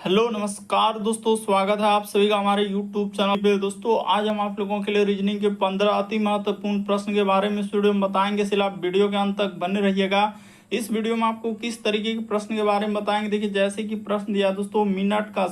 Hello नमस्कार दोस्तों, स्वागत है आप सभी का हमारे YouTube चैनल पे। दोस्तों आज हम आप लोगों के लिए रीजनिंग के 15 अति महत्वपूर्ण प्रश्न के बारे में इस वीडियो में बताएंगे, इसलिए आप वीडियो के अंत तक बने रहिएगा। इस वीडियो में आपको किस तरीके के प्रश्न के बारे में बताएंगे। देखिए जैसे कि प्रश्न दिया दोस्तों, मिनट का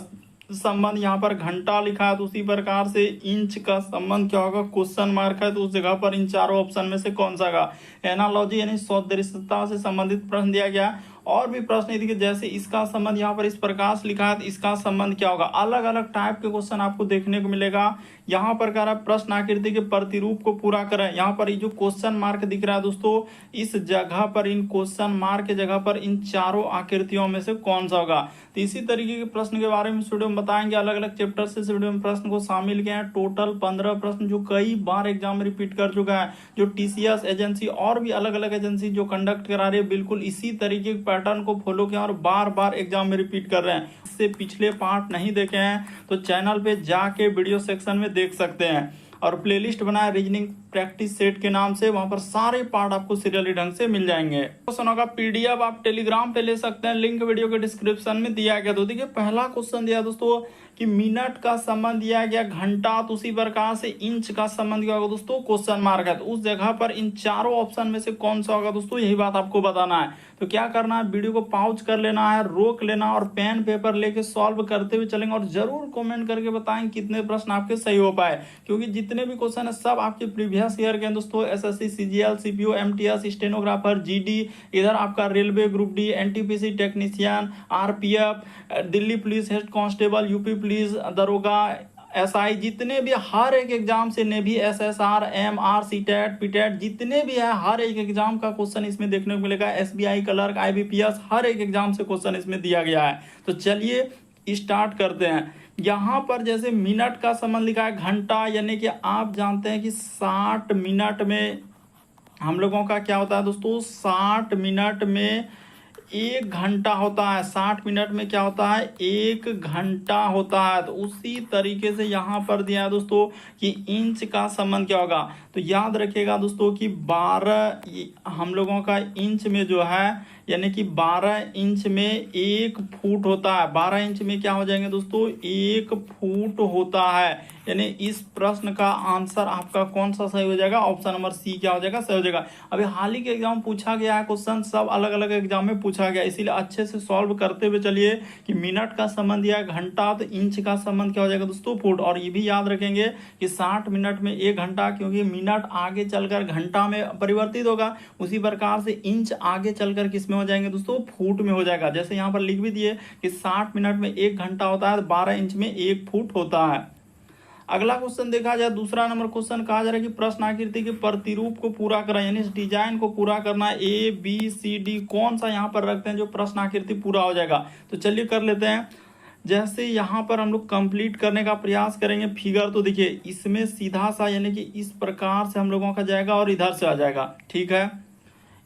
संबंध यहाँ पर घंटा लिखा है, तो उसी प्रकार से इंच का संबंध क्या होगा, क्वेश्चन मार्क है, तो उस जगह पर इन चारों ऑप्शन में से कौन सा का एनालॉजी यानी सदृशता से संबंधित प्रश्न दिया गया। और भी प्रश्न देखिए जैसे इसका संबंध यहाँ पर इस प्रकार से लिखा है, तो इसका संबंध क्या होगा। अलग अलग टाइप के क्वेश्चन आपको देखने को मिलेगा। यहाँ पर कह रहा है प्रश्न आकृति के प्रतिरूप को पूरा करें। यहाँ पर ये जो क्वेश्चन मार्क दिख रहा है दोस्तों, इस जगह पर इन क्वेश्चन मार्क के जगह पर इन चारों आकृतियों में से कौन सा होगा। तो इसी तरीके के प्रश्न के बारे में इस वीडियो में बताएंगे। अलग अलग चैप्टर से इस वीडियो में प्रश्न को शामिल किए हैं। टोटल 15 प्रश्न जो कई बार एग्जाम में रिपीट कर चुका है, जो TCS एजेंसी और भी अलग अलग एजेंसी जो कंडक्ट करा रही है, बिल्कुल इसी तरीके के पैटर्न को फॉलो किया और बार बार एग्जाम में रिपीट कर रहे हैं। इससे पिछले पार्ट नहीं देखे हैं तो चैनल पे जाके वीडियो सेक्शन में देख सकते हैं, और प्लेलिस्ट बनाया रीजनिंग प्रैक्टिस सेट के नाम से, वहां पर सारे पार्ट आपको सीरियली ढंग से मिल जाएंगे। क्वेश्चनों का PDF आप टेलीग्राम पे ले सकते हैं, लिंक वीडियो के डिस्क्रिप्शन में दिया गया। तो देखिए पहला क्वेश्चन दिया दोस्तों कि मिनट का संबंध दिया गया घंटा, तो उसी प्रकार से इंच का संबंध क्या होगा दोस्तों, क्वेश्चन मार्क है, तो उस जगह पर इन चारों ऑप्शन में से कौन सा होगा दोस्तों, यही बात आपको बताना है। तो क्या करना है, वीडियो को पॉज कर लेना है, रोक लेना और पेन पेपर लेके सॉल्व करते हुए चलेंगे, और जरूर कमेंट करके बताएं कितने प्रश्न आपके सही हो पाए, क्योंकि जितने भी क्वेश्चन है सब आपके प्रीवियस ईयर के दोस्तों। SSC CGL CPO MTS stenographer GD, इधर आपका railway group D, NTPC technician, RPF, Delhi police head constable, UP police दरोगा, SI, जितने भी हर एक एग्जाम से, navy SSR MR CTET PTET जितने भी है, हर एक एग्जाम का क्वेश्चन इसमें देखने को मिलेगा। SBI क्लर्क IBPS हर एक एग्जाम से क्वेश्चन इसमें दिया गया है। तो चलिए स्टार्ट करते हैं। यहाँ पर जैसे मिनट का संबंध लिखा है घंटा, यानी कि आप जानते हैं कि 60 मिनट में हम लोगों का क्या होता है दोस्तों, 60 मिनट में 1 घंटा होता है। 60 मिनट में क्या होता है, 1 घंटा होता है। तो उसी तरीके से यहाँ पर दिया है दोस्तों कि इंच का संबंध क्या होगा। तो याद रखिएगा दोस्तों कि 12 हम लोगों का इंच में जो है, यानी कि 12 इंच में 1 फुट होता है। 12 इंच में क्या हो जाएंगे दोस्तों, 1 फुट होता है। यानी इस प्रश्न का आंसर आपका कौन सा सही हो जाएगा, ऑप्शन नंबर C क्या हो जाएगा, सही हो जाएगा। अभी हाल ही के एग्जाम पूछा गया है क्वेश्चन, सब अलग अलग एग्जाम में पूछा गया, इसीलिए अच्छे से सॉल्व करते हुए चलिए कि मिनट का संबंध दिया घंटा, तो इंच का संबंध क्या हो जाएगा दोस्तों, फुट। और ये भी याद रखेंगे कि 60 मिनट में 1 घंटा, क्योंकि मिनट आगे चलकर घंटा में परिवर्तित होगा, उसी प्रकार से इंच आगे चलकर किस में हो जाएंगे दोस्तों, फुट में हो जाएगा। जैसे यहाँ पर लिख भी दिए कि 60 मिनट में 1 घंटा होता है, 12 इंच में 1 फुट होता है। अगला क्वेश्चन देखा जाए, दूसरा नंबर क्वेश्चन कहा जा रहा है कि प्रश्न आकृति के प्रतिरूप को पूरा करें, यानी इस डिजाइन को पूरा करना है। ABCD कौन सा यहाँ पर रखते हैं जो प्रश्न आकृति पूरा हो जाएगा। तो चलिए कर लेते हैं। जैसे यहाँ पर हम लोग कंप्लीट करने का प्रयास करेंगे फिगर, तो देखिए इसमें सीधा सा यानी कि इस प्रकार से हम लोगों का जाएगा और इधर से आ जाएगा, ठीक है।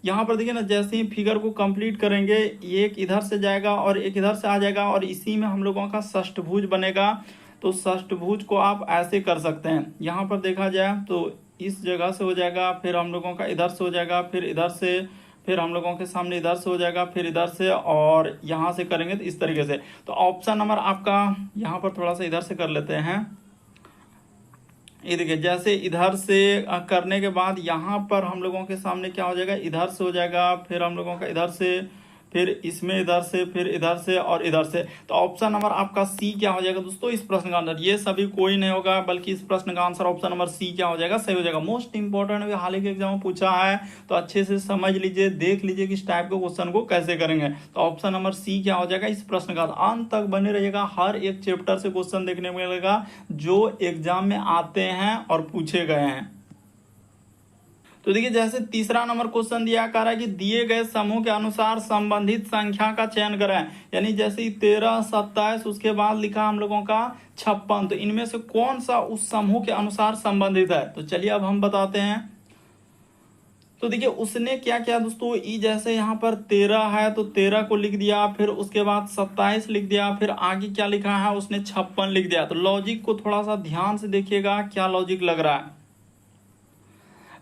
यहाँ पर देखिए ना, जैसे ही फिगर को कंप्लीट करेंगे, एक इधर से जाएगा और एक इधर से आ जाएगा, और इसी में हम लोगों का षष्ठभुज बनेगा। तो षष्ठभुज को आप ऐसे कर सकते हैं, यहाँ पर देखा जाए तो इस जगह से हो जाएगा, फिर हम लोगों का इधर से हो जाएगा, फिर इधर से, फिर हम लोगों के सामने इधर से हो जाएगा, फिर इधर से, और यहाँ से करेंगे तो इस तरीके से। तो ऑप्शन नंबर आपका यहाँ पर थोड़ा सा इधर से कर लेते हैं। ये देखिए जैसे इधर से करने के बाद यहाँ पर हम लोगों के सामने क्या हो जाएगा, इधर से हो जाएगा, फिर हम लोगों का इधर से, फिर इसमें इधर से, फिर इधर से और इधर से। तो ऑप्शन नंबर आपका C क्या हो जाएगा दोस्तों, इस प्रश्न का आंसर। ये सभी कोई नहीं होगा, बल्कि इस प्रश्न का आंसर ऑप्शन नंबर C क्या हो जाएगा, सही हो जाएगा। मोस्ट इंपॉर्टेंट है, हाल ही के एग्जाम में पूछा है, तो अच्छे से समझ लीजिए, देख लीजिए कि इस टाइप के क्वेश्चन को कैसे करेंगे। तो ऑप्शन नंबर C क्या हो जाएगा इस प्रश्न का। अंत तक बने रहिएगा, हर एक चैप्टर से क्वेश्चन देखने को मिलेगा जो एग्जाम में आते हैं और पूछे गए हैं। तो देखिए जैसे तीसरा नंबर क्वेश्चन दिया कर रहा है कि दिए गए समूह के अनुसार संबंधित संख्या का चयन करें, यानी जैसे 13, 27, उसके बाद लिखा हम लोगों का 56, तो इनमें से कौन सा उस समूह के अनुसार संबंधित है। तो चलिए अब हम बताते हैं। तो देखिए उसने क्या किया दोस्तों, जैसे यहाँ पर 13 है तो 13 को लिख दिया, फिर उसके बाद 27 लिख दिया, फिर आगे क्या लिखा है उसने 56 लिख दिया। तो लॉजिक को थोड़ा सा ध्यान से देखिएगा, क्या लॉजिक लग रहा है।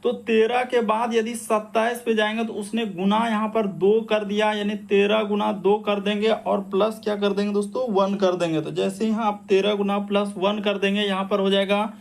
तो 13 के बाद यदि 27 पे जाएंगे तो उसने गुना यहाँ पर 2 कर दिया, यानी 13 गुना 2 कर देंगे और प्लस क्या कर देंगे दोस्तों 1 कर देंगे। तो जैसे ही आप 13 गुना प्लस 1 कर देंगे यहाँ पर हो जाएगा।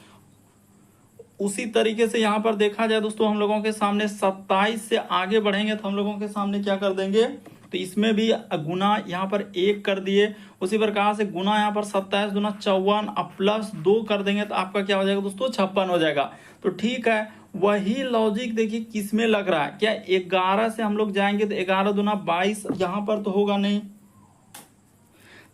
उसी तरीके से यहाँ पर देखा जाए दोस्तों हम लोगों के सामने 27 से आगे बढ़ेंगे तो हम लोगों के सामने क्या कर देंगे, तो इसमें भी गुना यहाँ पर 1 कर दिए। उसी प्रकार से गुना यहाँ पर 27 गुना 54 अब प्लस 2 कर देंगे तो आपका क्या हो जाएगा दोस्तों 56 हो जाएगा। तो ठीक है, वही लॉजिक देखिए किस में लग रहा है, क्या 11 से हम लोग जाएंगे तो 11 दुना 22 यहाँ पर तो होगा नहीं,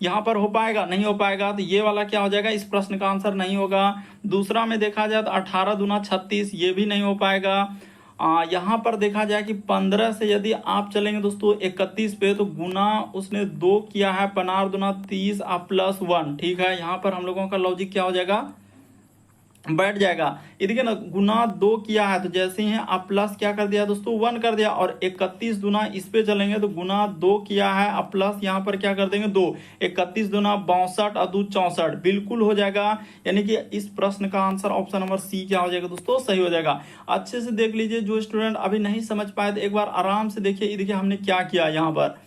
यहाँ पर हो पाएगा नहीं हो पाएगा, तो ये वाला क्या हो जाएगा, इस प्रश्न का आंसर नहीं होगा। दूसरा में देखा जाए तो 18 दुना 36 ये भी नहीं हो पाएगा। यहाँ पर देखा जाए कि 15 से यदि आप चलेंगे दोस्तों 31 पे तो गुना उसने 2 किया है, 15 दुना 30 आप प्लस 1, ठीक है। यहाँ पर हम लोगों का लॉजिक क्या हो जाएगा, बैठ जाएगा। ये देखिए ना, गुना 2 किया है तो जैसे ही आप प्लस क्या कर दिया दोस्तों 1 कर दिया, और 31 दुना इस पे चलेंगे तो गुना 2 किया है अब प्लस यहाँ पर क्या कर देंगे 2, 31 दुना 62 और 2 64 बिल्कुल हो जाएगा। यानी कि इस प्रश्न का आंसर ऑप्शन नंबर सी क्या हो जाएगा दोस्तों, सही हो जाएगा। अच्छे से देख लीजिए, जो स्टूडेंट अभी नहीं समझ पाए तो एक बार आराम से देखिए। देखिए हमने क्या किया यहाँ पर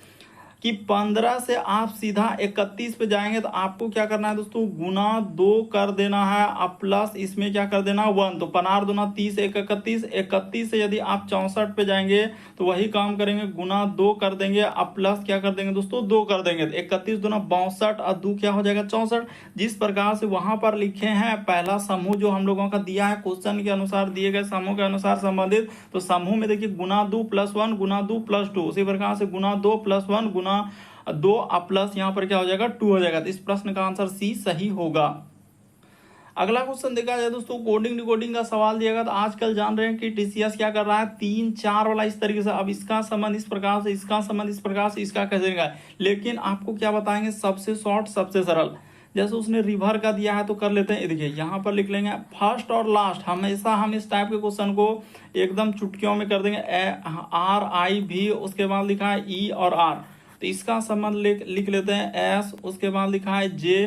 कि 15 से आप सीधा 31 पे जाएंगे तो आपको क्या करना है दोस्तों, गुना 2 कर देना है अब प्लस इसमें क्या कर देना 1, तो 15 दुना 30 31, 31 से यदि आप 64 पे जाएंगे तो वही काम करेंगे, गुना 2 कर देंगे अब प्लस क्या कर देंगे दोस्तों 2 कर देंगे, तो 31 दुना 62 और 2 क्या हो जाएगा 64। जिस प्रकार से वहां पर लिखे हैं पहला समूह जो हम लोगों का दिया है क्वेश्चन के अनुसार दिए गए समूह के अनुसार संबंधित, तो समूह में देखिए गुना 2 प्लस 1 गुना 2 प्लस 2, उसी प्रकार से गुना 2 प्लस 1 गुना 2 अब प्लस यहाँ पर क्या हो जाएगा 2 हो जाएगा। तो इस प्रश्न का आंसर सी सही होगा। अगला क्वेश्चन देखा जाए दोस्तों, कोडिंग डिकोडिंग का सवाल दिएगा। तो आजकल जान रहे हैं कि टीसीएस क्या कर रहा है, 3 4 वाला इस तरीके से, अब इसका संबंध इस प्रकार से, इसका संबंध इस प्रकार से, इसका कैसे देगा, लेकिन आपको क्या बताएंगे सबसे शॉर्ट सबसे सरल। जैसे उसने रिवर का दिया है तो कर लेते हैं, देखिए यहाँ पर लिख लेंगे फर्स्ट और लास्ट, हमेशा हम इस टाइप के क्वेश्चन को एकदम चुटकियों में कर देंगे, RIV, उसके बाद लिखा है E और R, तो इसका संबंध लिख लेते हैं S, उसके बाद लिखा है J,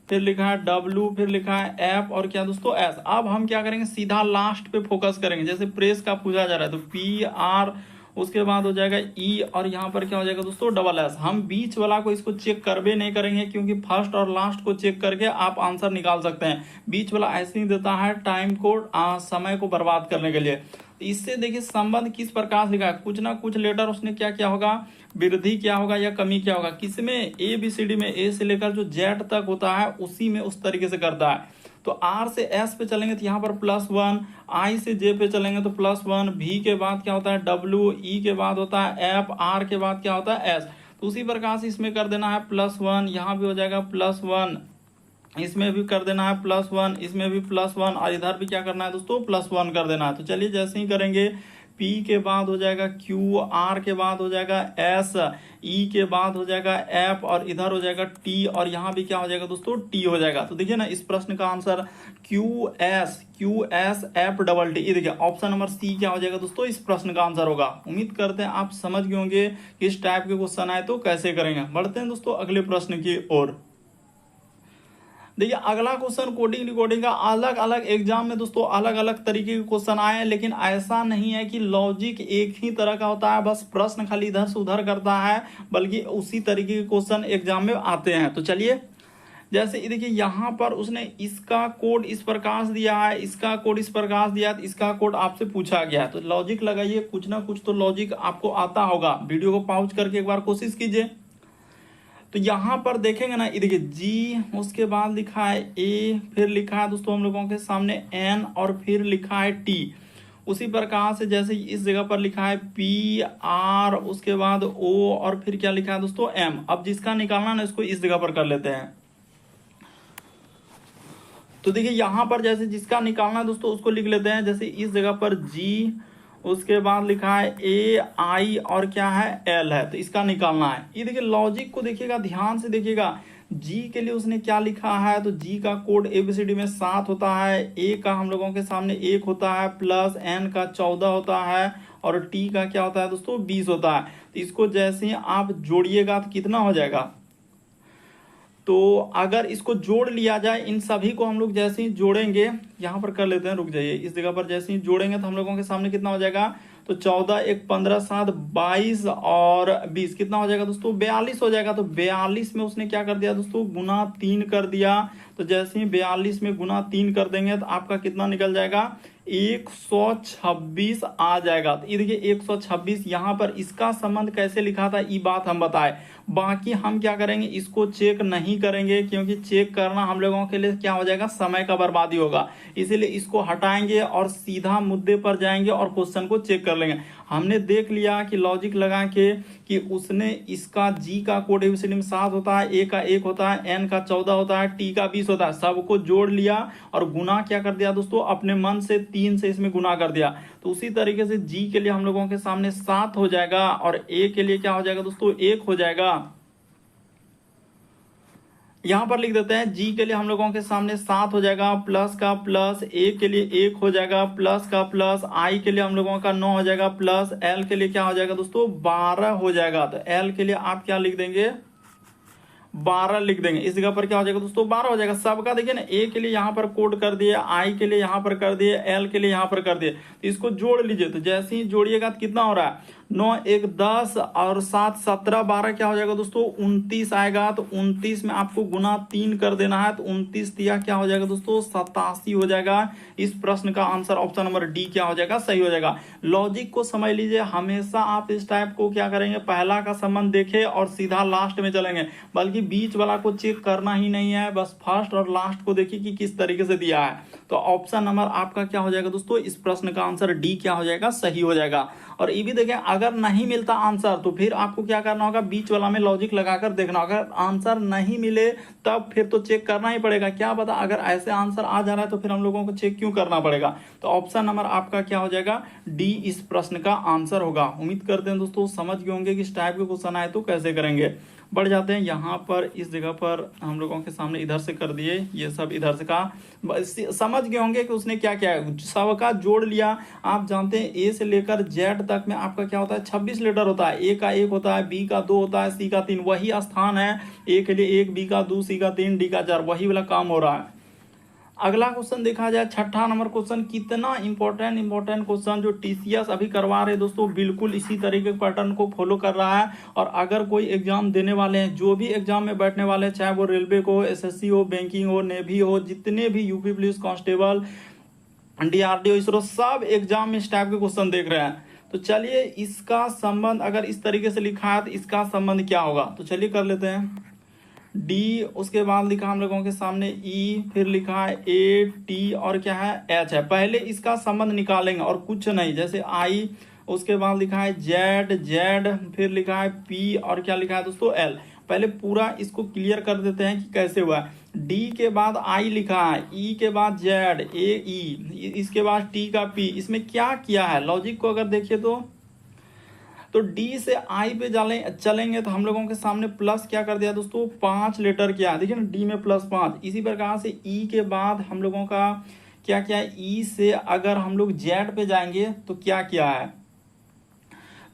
फिर लिखा है W, फिर लिखा है F और क्या दोस्तों S। अब हम क्या करेंगे, सीधा लास्ट पे फोकस करेंगे। जैसे प्रेस का पूछा जा रहा है तो PR, उसके बाद हो जाएगा E और यहाँ पर क्या हो जाएगा दोस्तों SS। हम बीच वाला को इसको चेक करवे नहीं करेंगे क्योंकि फर्स्ट और लास्ट को चेक करके आप आंसर निकाल सकते हैं। बीच वाला ऐसे ही देता है टाइम कोड, समय को बर्बाद करने के लिए। इससे देखिए संबंध किस प्रकार से लिखा है, कुछ ना कुछ लेटर उसने क्या क्या होगा, वृद्धि क्या होगा या कमी क्या होगा, किसमें ABCD में A से लेकर जो Z तक होता है उसी में उस तरीके से करता है। तो R से S पे चलेंगे तो यहाँ पर +1, I से J पे चलेंगे तो +1, V के बाद क्या होता है W, E के बाद होता है F, R के बाद क्या होता है S। तो उसी प्रकार से इसमें कर देना है +1, यहाँ भी हो जाएगा +1, इसमें भी कर देना है +1, इसमें भी +1 और इधर भी क्या करना है दोस्तों +1 कर देना है। तो चलिए जैसे ही करेंगे, P के बाद हो जाएगा Q, R के बाद हो जाएगा S, E के बाद हो जाएगा F और इधर हो जाएगा T और यहाँ भी क्या हो जाएगा दोस्तों T हो जाएगा। तो देखिए ना, इस प्रश्न का आंसर QS FTT, ये देखिए ऑप्शन नंबर सी क्या हो जाएगा दोस्तों, इस प्रश्न का आंसर होगा। उम्मीद करते हैं आप समझ गए होंगे कि इस टाइप के क्वेश्चन आए तो कैसे करेंगे। बढ़ते हैं दोस्तों अगले प्रश्न की ओर। देखिए अगला क्वेश्चन कोडिंग डिकोडिंग का, अलग अलग एग्जाम में दोस्तों अलग अलग तरीके के क्वेश्चन आए हैं, लेकिन ऐसा नहीं है कि लॉजिक एक ही तरह का होता है, बस प्रश्न खाली इधर से उधर करता है, बल्कि उसी तरीके के क्वेश्चन एग्जाम में आते हैं। तो चलिए जैसे देखिए यहाँ पर उसने इसका कोड इस प्रकार से दिया है, इसका कोड इस प्रकार से दिया है, इसका कोड आपसे पूछा गया है, तो लॉजिक लगाइए, कुछ ना कुछ तो लॉजिक आपको आता होगा। वीडियो को पॉज करके एक बार कोशिश कीजिए। तो यहाँ पर देखेंगे ना, ये देखिए G, उसके बाद लिखा है A, फिर लिखा है दोस्तों हम लोगों के सामने N और फिर लिखा है T। उसी प्रकार से जैसे इस जगह पर लिखा है P R, उसके बाद O और फिर क्या लिखा है दोस्तों M। अब जिसका निकालना ना इसको इस जगह पर कर लेते हैं। तो देखिए यहाँ पर जैसे जिसका निकालना है दोस्तों उसको लिख लेते हैं। जैसे इस जगह पर G, उसके बाद लिखा है A I और क्या है L है, तो इसका निकालना है। ये देखिए लॉजिक को देखिएगा, ध्यान से देखिएगा। G के लिए उसने क्या लिखा है, तो G का कोड ABCD में 7 होता है, A का हम लोगों के सामने 1 होता है, प्लस N का 14 होता है और T का क्या होता है दोस्तों 20 होता है। तो इसको जैसे ही आप जोड़िएगा तो कितना हो जाएगा, तो अगर इसको जोड़ लिया जाए, इन सभी को हम लोग जैसे ही जोड़ेंगे, यहाँ पर कर लेते हैं, रुक जाइए, इस जगह पर जैसे ही जोड़ेंगे तो हम लोगों के सामने कितना हो जाएगा, तो 14 1 15 7 22 और 20 कितना हो जाएगा दोस्तों, 42 हो जाएगा। तो 42 में उसने क्या कर दिया दोस्तों, गुना 3 कर दिया। तो जैसे ही 42 में गुना 3 कर देंगे तो आपका कितना निकल जाएगा, 126 आ जाएगा। तो ये देखिए 126, यहाँ पर इसका संबंध कैसे लिखा था ये बात हम बताए। बाकी हम क्या करेंगे, इसको चेक नहीं करेंगे, क्योंकि चेक करना हम लोगों के लिए क्या हो जाएगा, समय का बर्बादी होगा। इसीलिए इसको हटाएंगे और सीधा मुद्दे पर जाएंगे और क्वेश्चन को चेक कर लेंगे। हमने देख लिया कि लॉजिक लगा के कि उसने इसका जी का कोड एबीसीडी में 7 होता है, ए का 1 होता है, एन का 14 होता है, टी का 20 होता है, सबको जोड़ लिया और गुना क्या कर दिया दोस्तों, अपने मन से 3 से इसमें गुना कर दिया। तो उसी तरीके से जी के लिए हम लोगों के सामने 7 हो जाएगा और ए के लिए क्या हो जाएगा दोस्तों, 1 हो जाएगा। यहां पर लिख देते हैं, जी के लिए हम लोगों के सामने 7 हो जाएगा, प्लस का प्लस, ए के लिए 1 हो जाएगा, प्लस का प्लस, आई के लिए हम लोगों का 9 हो जाएगा, प्लस एल के लिए क्या हो जाएगा दोस्तों, 12 हो जाएगा। तो एल के लिए आप क्या लिख देंगे, 12 लिख देंगे। इस जगह पर क्या हो जाएगा दोस्तों, 12 हो जाएगा। सबका देखिए ना, ए के लिए यहाँ पर कोड कर दिए, आई के लिए यहाँ पर कर दिए, एल के लिए यहाँ पर कर दिए। तो इसको जोड़ लीजिए। तो जैसे ही जोड़िएगा तो कितना हो रहा है, 9 1 10 और 7 17 12 क्या हो जाएगा दोस्तों, 29 आएगा। तो 29 में आपको गुना 3 कर देना है। तो 29 दिया क्या हो जाएगा दोस्तों, 87 हो जाएगा। इस प्रश्न का आंसर ऑप्शन नंबर डी क्या हो जाएगा, सही हो जाएगा। लॉजिक को समझ लीजिए, हमेशा आप इस टाइप को क्या करेंगे, पहला का संबंध देखे और सीधा लास्ट में चलेंगे, बल्कि बीच वाला को चेक करना ही नहीं है, बस फर्स्ट और लास्ट को देखिए कि किस तरीके से दिया है। तो ऑप्शन नंबर आपका क्या हो जाएगा दोस्तों, इस प्रश्न का आंसर डी क्या हो जाएगा, सही हो जाएगा। और ये भी देखें, अगर नहीं मिलता आंसर तो फिर आपको क्या करना होगा, बीच वाला में लॉजिक लगाकर देखना। अगर आंसर नहीं मिले तब फिर तो चेक करना ही पड़ेगा। क्या पता अगर ऐसे आंसर आ जा रहा है तो फिर हम लोगों को चेक क्यों करना पड़ेगा। तो ऑप्शन नंबर आपका क्या हो जाएगा, डी इस प्रश्न का आंसर होगा। उम्मीद करते हैं दोस्तों समझ गए होंगे कि इस टाइप के क्वेश्चन आए तो कैसे करेंगे। बढ़ जाते हैं यहाँ पर, इस जगह पर हम लोगों के सामने इधर से कर दिए, ये सब इधर से का समझ गए होंगे कि उसने क्या किया है, सबका जोड़ लिया। आप जानते हैं ए से लेकर जेड तक में आपका क्या होता है, 26 लेटर होता है। ए का 1 होता है, बी का 2 होता है, सी का 3, वही स्थान है। ए के लिए 1, बी का 2, सी का 3, डी का 4, वही वाला काम हो रहा है। अगला क्वेश्चन देखा जाए, छठा नंबर क्वेश्चन, कितना इंपॉर्टेंट क्वेश्चन जो टीसीएस अभी करवा रहे दोस्तों, बिल्कुल इसी तरीके के पैटर्न को फॉलो कर रहा है। और अगर कोई एग्जाम देने वाले हैं, जो भी एग्जाम में बैठने वाले हैं, चाहे वो रेलवे को, एसएससी हो, बैंकिंग हो, नेवी हो, जितने भी UP police constable, DRDO, ISRO, सब एग्जाम में इस टाइप के क्वेश्चन देख रहे हैं। तो चलिए इसका संबंध अगर इस तरीके से लिखा है तो इसका संबंध क्या होगा, तो चलिए कर लेते हैं। डी, उसके बाद लिखा हम लोगों के सामने ई, फिर लिखा है ए, टी और क्या है, एच है। पहले इसका संबंध निकालेंगे और कुछ नहीं, जैसे आई, उसके बाद लिखा है जेड, फिर लिखा है पी और क्या लिखा है दोस्तों, एल। पहले पूरा इसको क्लियर कर देते हैं कि कैसे हुआ है। डी के बाद आई लिखा है, ई के बाद जेड, ए ई, इसके बाद टी का पी। इसमें क्या किया है, लॉजिक को अगर देखिए तो डी से आई पे चलेंगे तो हम लोगों के सामने प्लस क्या कर दिया दोस्तों, 5 लेटर किया, देखिए ना, डी में प्लस 5। इसी प्रकार से ई के बाद हम लोगों का क्या किया है, ई से अगर हम लोग जेड पे जाएंगे तो क्या किया है,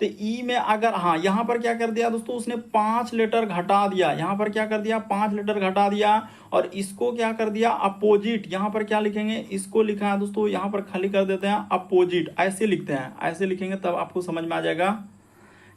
तो ई में अगर, हाँ, यहाँ पर क्या कर दिया दोस्तों, उसने 5 लेटर घटा दिया। यहाँ पर क्या कर दिया, 5 लेटर घटा दिया और इसको क्या कर दिया, अपोजिट। यहाँ पर क्या लिखेंगे, इसको लिखा है दोस्तों, यहाँ पर खाली कर देते हैं अपोजिट, ऐसे लिखते हैं, ऐसे लिखेंगे तब आपको समझ में आ जाएगा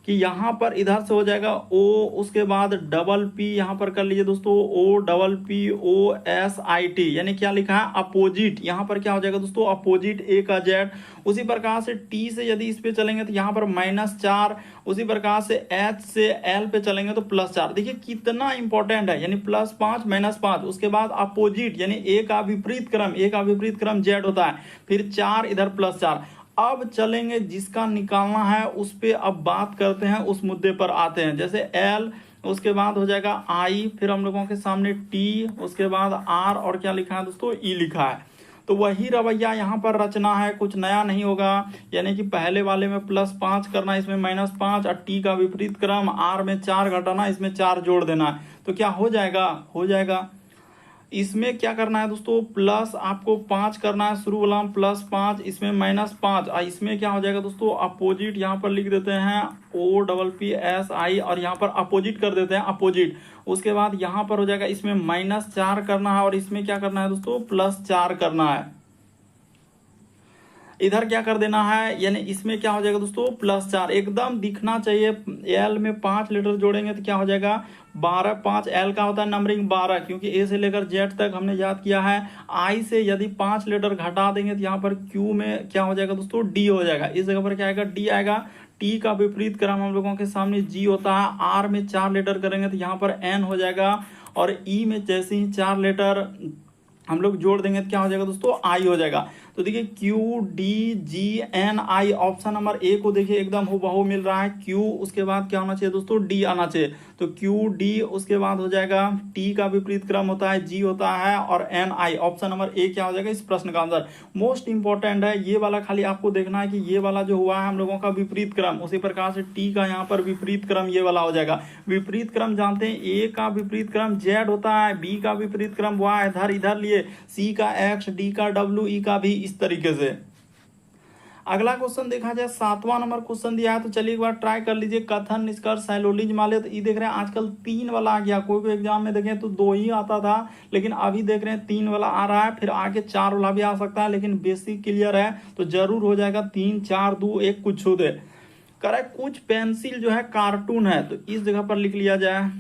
कि यहाँ पर इधर से हो जाएगा ओ, उसके बाद डबल पी यहाँ पर कर लीजिए दोस्तों, O double P O S I T, यानी क्या लिखा है, अपोजिट। यहाँ पर क्या हो जाएगा दोस्तों, अपोजिट ए का जेड। उसी प्रकार से टी से यदि इस पे चलेंगे तो यहाँ पर -4। उसी प्रकार से एच से एल पे चलेंगे तो +4। देखिए कितना इंपॉर्टेंट है, यानी +5 -5। उसके बाद अपोजिट यानी ए का विपरीत क्रम जेड होता है, फिर 4 इधर +4। अब चलेंगे जिसका निकालना है उस पे अब बात करते हैं, उस मुद्दे पर आते हैं। जैसे एल, उसके बाद हो जाएगा आई, फिर हम लोगों के सामने टी, उसके बाद आर और क्या लिखा है दोस्तों, ई लिखा है। तो वही रवैया यहाँ पर रचना है, कुछ नया नहीं होगा। यानी कि पहले वाले में +5 करना, इसमें -5 और टी का विपरीत क्रम, आर में 4 घटाना, इसमें 4 जोड़ देना। तो क्या हो जाएगा, इसमें क्या करना है दोस्तों, प्लस आपको 5 करना है, शुरू वाला +5, इसमें -5, और इसमें क्या हो जाएगा दोस्तों, अपोजिट यहाँ पर लिख देते हैं OPPSI, और यहाँ पर अपोजिट कर देते हैं, अपोजिट। उसके बाद यहाँ पर हो जाएगा, इसमें -4 करना है, और इसमें क्या करना है दोस्तों, +4 करना है। इधर क्या कर देना है, यानी इसमें क्या हो जाएगा दोस्तों, +4 एकदम दिखना चाहिए। एल में 5 लेटर जोड़ेंगे तो क्या हो जाएगा, 12, 5 एल का होता है नंबरिंग 12, क्योंकि ए से लेकर जेड तक हमने याद किया है। आई से यदि 5 लेटर घटा देंगे तो यहाँ पर क्यू में क्या हो जाएगा दोस्तों, डी हो जाएगा। इस जगह पर क्या आएगा, डी आएगा। टी का विपरीत क्रम हम लोगों के सामने जी होता है। आर में 4 लेटर करेंगे तो यहाँ पर एन हो जाएगा, और ई में जैसे ही 4 लेटर हम लोग जोड़ देंगे तो क्या हो जाएगा दोस्तों, आई हो जाएगा। तो देखिए QDGNI, ऑप्शन नंबर ए को देखिए एकदम हुबहू मिल रहा है। क्यू, उसके बाद क्या होना चाहिए दोस्तों, डी आना चाहिए। तो QD, उसके बाद हो जाएगा टी का विपरीत क्रम होता है, जी होता है, और NI। ऑप्शन नंबर ए क्या हो जाएगा इस प्रश्न का आंसर। मोस्ट इंपॉर्टेंट है ये वाला, खाली आपको देखना है कि ये वाला जो हुआ है हम लोगों का विपरीत क्रम, उसी प्रकार से टी का यहाँ पर विपरीत क्रम ये वाला हो जाएगा। विपरीत क्रम जानते हैं, ए का विपरीत क्रम जेड होता है, बी का विपरीत क्रम वाई, इधर लिए, सी का एक्स, डी का डब्ल्यू, ई का भी, इस तरीके से। अगला क्वेश्चन देखा जाए, 7वां नंबर क्वेश्चन दिया है, तो चलिए एक बार ट्राई कर लीजिए। कथन, निष्कर्ष, साइलोलिज्म वाले, तो ये देख रहे हैं आजकल 3 वाला आ गया। कोई एग्जाम में देखें तो 2 ही आता था, लेकिन अभी देख रहे हैं 3 वाला आ रहा है, फिर आगे 4 वाला भी आ सकता है, लेकिन बेसिक क्लियर है तो जरूर हो जाएगा 3, 4, 2, 1 कुछ छू दे। करे कुछ पेंसिल जो है कार्टून है, तो इस जगह पर लिख लिया जाए,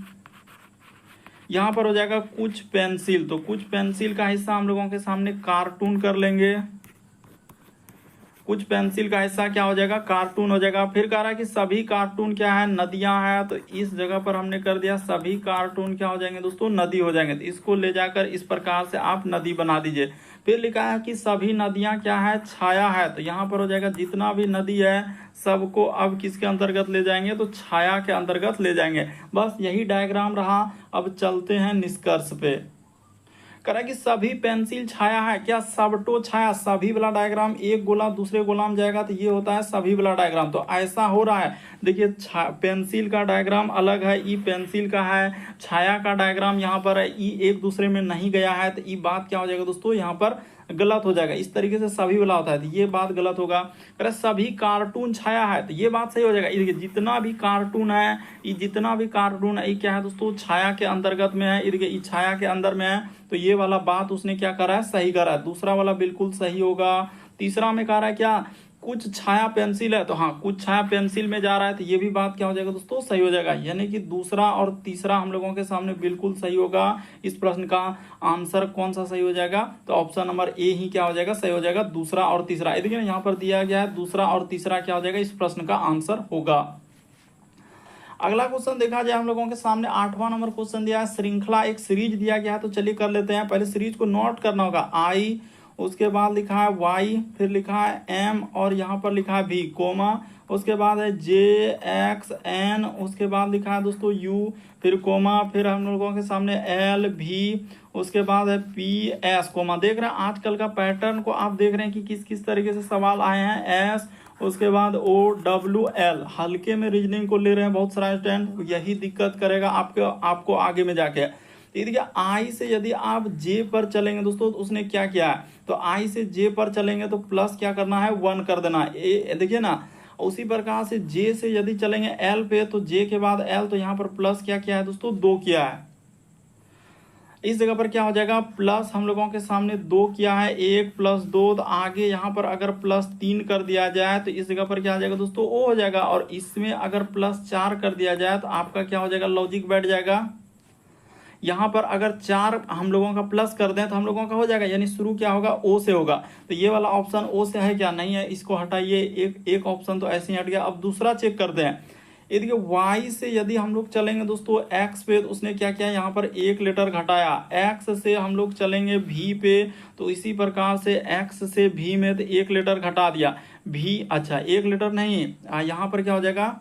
यहां पर हो जाएगा कुछ पेंसिल। तो कुछ पेंसिल का हिस्सा हम लोगों के सामने कार्टून कर लेंगे। कुछ पेंसिल का हिस्सा क्या हो जाएगा, कार्टून हो जाएगा। फिर कह रहा है कि सभी कार्टून क्या है, नदियां हैं, तो इस जगह पर हमने कर दिया सभी कार्टून क्या हो जाएंगे दोस्तों, नदी हो जाएंगे। तो इसको ले जाकर इस प्रकार से आप नदी बना दीजिए। फिर लिखा है कि सभी नदियां क्या है, छाया है, तो यहाँ पर हो जाएगा जितना भी नदी है सबको अब किसके अंतर्गत ले जाएंगे, तो छाया के अंतर्गत ले जाएंगे। बस यही डायग्राम रहा। अब चलते हैं निष्कर्ष पे। करा कि सभी पेंसिल छाया है, क्या सबटो छाया, सभी वाला डायग्राम, एक गोला दूसरे गोला में जाएगा तो ये होता है सभी वाला डायग्राम। तो ऐसा हो रहा है, देखिए पेंसिल का डायग्राम अलग है, ई पेंसिल का है, छाया का डायग्राम यहाँ पर है, ई एक दूसरे में नहीं गया है, तो ये बात क्या हो जाएगा दोस्तों, यहाँ पर गलत हो जाएगा। इस तरीके से सभी वाला होता है, तो ये बात गलत होगा। अगर सभी कार्टून छाया है तो ये बात सही हो जाएगा। ये जितना भी कार्टून है, ये जितना भी कार्टून है, ये क्या है दोस्तों, छाया के अंतर्गत में है, ये छाया के अंदर में है, तो ये वाला बात उसने क्या करा है, सही करा है। दूसरा वाला बिल्कुल सही होगा। तीसरा में कह रहा है क्या, कुछ छाया पेंसिल है, तो हाँ कुछ छाया पेंसिल में जा रहा है, तो ये भी बात क्या हो जाएगा दोस्तों, सही हो जाएगा। यानी कि दूसरा और तीसरा हम लोगों के सामने बिल्कुल सही होगा। इस प्रश्न का आंसर कौन सा सही हो जाएगा, तो ऑप्शन नंबर ए ही क्या हो जाएगा, सही हो जाएगा, दूसरा और तीसरा। देखिए यहाँ पर दिया गया है दूसरा और तीसरा क्या हो जाएगा, इस प्रश्न का आंसर होगा। अगला क्वेश्चन देखा जाए, हम लोगों के सामने 8वां नंबर क्वेश्चन दिया है। श्रृंखला एक सीरीज दिया गया है, तो चलिए कर लेते हैं। पहले सीरीज को नोट करना होगा, आई, उसके बाद लिखा है वाई, फिर लिखा है एम, और यहाँ पर लिखा है वी, कोमा, उसके बाद है जे एक्स एन, उसके बाद लिखा है दोस्तों यू, फिर कोमा, फिर हम लोगों के सामने एल भी, उसके बाद है पी एस, कोमा। देख रहे हैं आजकल का पैटर्न को, आप देख रहे हैं कि किस किस तरीके से सवाल आए हैं। एस, उसके बाद ओ डब्ल्यू एल, हल्के में रीजनिंग को ले रहे हैं बहुत सारा स्टूडेंट, यही दिक्कत करेगा आपको आगे में जाके। देखिए आई से यदि आप जे पर चलेंगे दोस्तों, तो उसने क्या किया है, तो आई से जे पर चलेंगे तो प्लस क्या करना है, 1 कर देना है। देखिए ना, उसी प्रकार से जे से यदि चलेंगे एल पे, तो जे के बाद एल, तो यहाँ पर प्लस क्या किया है दोस्तों, 2 किया है। इस जगह पर क्या हो जाएगा, प्लस हम लोगों के सामने 2 किया है, 1 + 2, तो आगे यहाँ पर अगर +3 कर दिया जाए तो इस जगह पर क्या आ जाएगा दोस्तों, ओ हो जाएगा। और इसमें अगर +4 कर दिया जाए तो आपका क्या हो जाएगा, लॉजिक बैठ जाएगा। यहाँ पर अगर 4 हम लोगों का प्लस कर दें तो हम लोगों का हो जाएगा, यानी शुरू क्या होगा, ओ से होगा। तो ये वाला ऑप्शन ओ से है क्या, नहीं है, इसको हटाइए। एक ऑप्शन तो ऐसे ही हट गया। अब दूसरा चेक करते हैं। ये देखिए वाई से यदि हम लोग चलेंगे दोस्तों एक्स पे, तो उसने क्या किया, यहाँ पर 1 लेटर घटाया। एक्स से हम लोग चलेंगे भी पे, तो इसी प्रकार से एक्स से भी में तो 1 लेटर घटा दिया। भी, अच्छा 1 लेटर नहीं, यहाँ पर क्या हो जाएगा,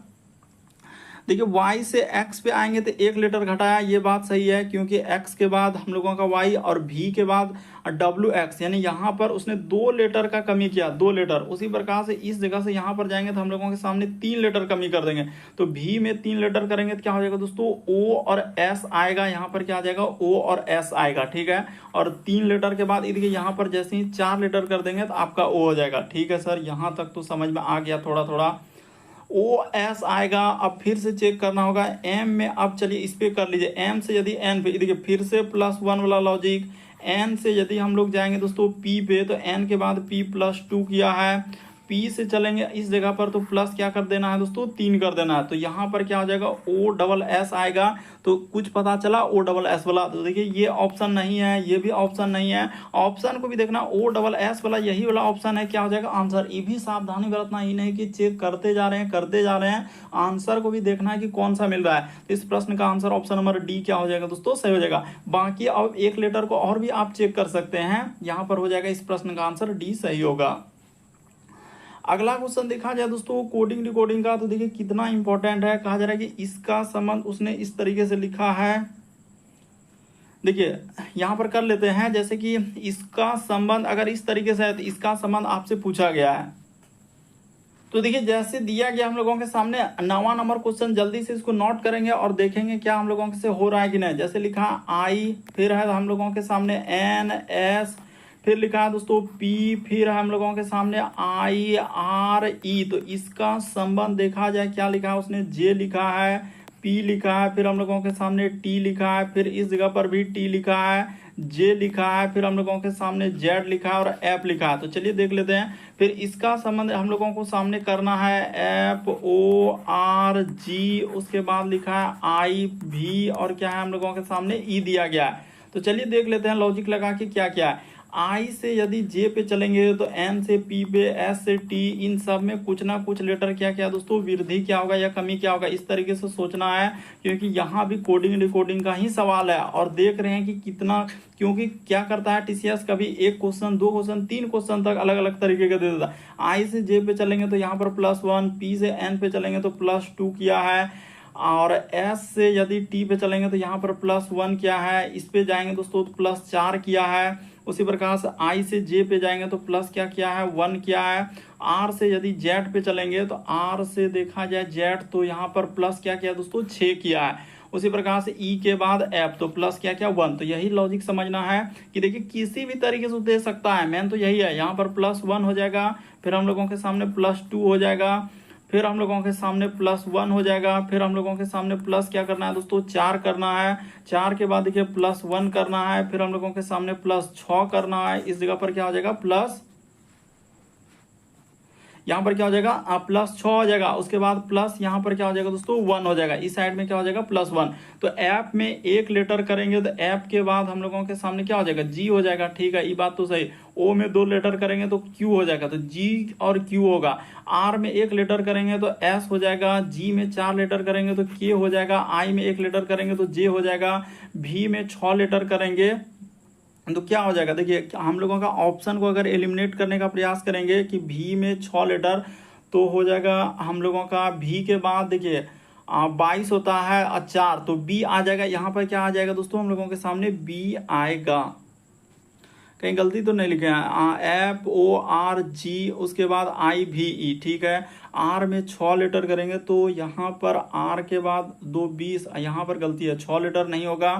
देखिए y से x पे आएंगे तो 1 लीटर घटाया, ये बात सही है, क्योंकि x के बाद हम लोगों का y और v के बाद wx, यानी यहाँ पर उसने 2 लीटर का कमी किया, 2 लीटर। उसी प्रकार से इस जगह से यहाँ पर जाएंगे तो हम लोगों के सामने 3 लीटर कमी कर देंगे, तो v में 3 लीटर करेंगे तो क्या हो जाएगा दोस्तों, o और s आएगा, यहाँ पर क्या आ जाएगा, o और s आएगा, ठीक है। और 3 लीटर के बाद देखिए यहाँ पर जैसे ही 4 लीटर कर देंगे तो आपका o हो जाएगा, ठीक है सर, यहाँ तक तो समझ में आ गया थोड़ा थोड़ा। ओ एस आएगा, अब फिर से चेक करना होगा एम में। अब चलिए इस पे कर लीजिए, एम से यदि एन पे, देखिए फिर से +1 वाला लॉजिक। एन से यदि हम लोग जाएंगे दोस्तों पी पे, तो एन के बाद p+2 किया है, पी से चलेंगे इस जगह पर तो प्लस क्या कर देना है दोस्तों, 3 कर देना है, तो यहाँ पर क्या हो जाएगा, ओ डबल एस आएगा। तो कुछ पता चला ओ डबल एस वाला, तो देखिए ये ऑप्शन नहीं है, ये भी ऑप्शन नहीं है, ऑप्शन को भी देखना, ओ डबल एस वाला यही वाला ऑप्शन है, क्या हो जाएगा आंसर। ये भी सावधानी बरतना ही नहीं कि चेक करते जा रहे हैं करते जा रहे हैं, आंसर को भी देखना है कि कौन सा मिल रहा है। तो इस प्रश्न का आंसर ऑप्शन नंबर डी क्या हो जाएगा दोस्तों, सही हो जाएगा। बाकी अब 1 लीटर को और भी आप चेक कर सकते हैं, यहाँ पर हो जाएगा इस प्रश्न का आंसर डी सही होगा। अगला क्वेश्चन देखा जाए दोस्तों कोडिंग डिकोडिंग का, तो देखिए कितना इंपॉर्टेंट है। कहा जा रहा है कि इसका संबंध उसने इस तरीके से लिखा है, देखिए यहां पर कर लेते हैं, जैसे कि इसका संबंध अगर इस तरीके से है तो इसका संबंध आपसे पूछा गया है, तो देखिए जैसे दिया गया हम लोगों के सामने 9वां नंबर क्वेश्चन, जल्दी से इसको नोट करेंगे और देखेंगे क्या हम लोगों से हो रहा है कि नहीं। जैसे लिखा आई, फिर है हम लोगों के सामने एन एस, फिर लिखा है दोस्तों P, फिर हम लोगों के सामने IRE, तो इसका संबंध देखा जाए क्या लिखा है उसने, J लिखा है, P लिखा है, फिर हम लोगों के सामने T लिखा है, फिर इस जगह पर भी T लिखा है, J लिखा है, फिर हम लोगों के सामने Z लिखा है और F लिखा है। तो चलिए देख लेते हैं, फिर इसका संबंध हम लोगों को सामने करना है FORG, उसके बाद लिखा है IV और क्या है हम लोगों के सामने E दिया गया है। तो चलिए देख लेते हैं लॉजिक लगा के क्या क्या है। आई से यदि जे पे चलेंगे तो एन से पी पे, एस से टी, इन सब में कुछ ना कुछ लेटर क्या क्या दोस्तों, वृद्धि क्या होगा या कमी क्या होगा, इस तरीके से सोचना है, क्योंकि यहाँ भी कोडिंग डिकोडिंग का ही सवाल है। और देख रहे हैं कि कितना, क्योंकि क्या करता है टीसीएस कभी 1 क्वेश्चन 2 क्वेश्चन 3 क्वेश्चन तक अलग अलग तरीके का दे देता है। आई से जे पे चलेंगे तो यहाँ पर +1, पी से एन पे चलेंगे तो +2 किया है, और S से यदि T पे चलेंगे तो यहाँ पर +1 क्या है, इस पे जाएंगे दोस्तों तो +4 किया है। उसी प्रकार से I से J पे जाएंगे तो प्लस क्या किया है, 1 किया है। R से यदि Z पे चलेंगे तो R से देखा जाए Z, तो यहाँ पर प्लस क्या किया दोस्तों, 6 किया है। उसी प्रकार से E के बाद F, तो प्लस क्या किया, 1। तो यही लॉजिक समझना है कि देखिए किसी भी तरीके से दे सकता है, मेन तो यही है। यहाँ पर +1 हो जाएगा, फिर हम लोगों के सामने +2 हो जाएगा, फिर हम लोगों के सामने +1 हो जाएगा, फिर हम लोगों के सामने प्लस क्या करना है दोस्तों, 4 करना है। 4 के बाद देखिए +1 करना है, फिर हम लोगों के सामने +6 करना है। इस जगह पर क्या हो जाएगा, प्लस, यहाँ पर क्या हो जाएगा, +6 हो जाएगा। उसके बाद प्लस यहाँ पर क्या हो जाएगा दोस्तों, 1 हो जाएगा। इस साइड में क्या हो जाएगा, +1। तो एफ में 1 लेटर करेंगे तो एफ के बाद हम लोगों के सामने क्या हो जाएगा, जी हो जाएगा, ठीक है, ये बात तो सही। ओ में 2 लेटर करेंगे तो क्यू हो जाएगा, तो जी और क्यू होगा। आर में 1 लेटर करेंगे तो एस हो जाएगा, जी में 4 लेटर करेंगे तो के हो जाएगा, आई में 1 लेटर करेंगे तो जे हो जाएगा, भी में 6 लेटर करेंगे तो क्या हो जाएगा। देखिए हम लोगों का ऑप्शन को अगर एलिमिनेट करने का प्रयास करेंगे कि भी में 6 लेटर, तो हो जाएगा हम लोगों का भी के बाद देखिए 22 होता है 4, तो बी आ जाएगा। यहाँ पर क्या आ जाएगा दोस्तों, हम लोगों के सामने बी आएगा। कहीं गलती तो नहीं लिखे हैं, FORG, उसके बाद IVE, ठीक है। आर में 6 लेटर करेंगे तो यहाँ पर आर के बाद 2 20, यहाँ पर गलती है, 6 लेटर नहीं होगा,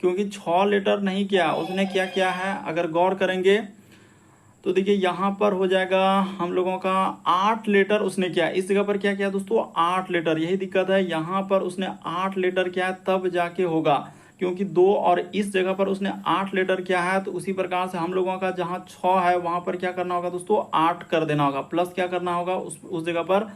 क्योंकि 6 लेटर नहीं किया उसने, क्या किया है अगर गौर करेंगे तो देखिए यहाँ पर हो जाएगा हम लोगों का 8 लेटर उसने किया। इस जगह पर क्या किया दोस्तों, 8 लेटर, यही दिक्कत है। यहाँ पर उसने 8 लेटर किया है तब जाके होगा, क्योंकि 2 और इस जगह पर उसने 8 लेटर किया है। तो उसी प्रकार से हम लोगों का जहाँ 6 है वहां पर क्या करना होगा दोस्तों, 8 कर देना होगा, प्लस क्या करना होगा उस जगह पर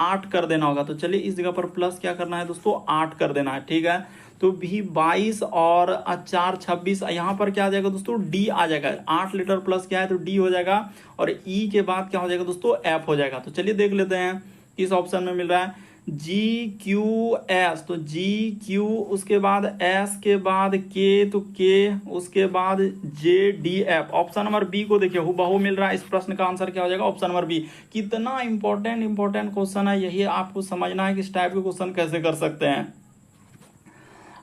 8 कर देना होगा। तो चलिए इस जगह पर प्लस क्या करना है दोस्तों, 8 कर देना है, ठीक है। तो भी 22 और 4 26, यहाँ पर क्या आ जाएगा दोस्तों, डी आ जाएगा। 8 लीटर प्लस क्या है तो डी हो जाएगा, और ई के बाद क्या हो जाएगा दोस्तों, एफ हो जाएगा। तो चलिए देख लेते हैं किस ऑप्शन में मिल रहा है। जी क्यू एस, तो जी क्यू, उसके बाद एस के बाद के, तो के, उसके बाद J D F. Option number B को देखिए हूबहू मिल रहा है। इस प्रश्न का आंसर क्या हो जाएगा? Option number B. कितना इंपॉर्टेंट क्वेश्चन है, यही आपको समझना है कि इस टाइप के क्वेश्चन कैसे कर सकते हैं।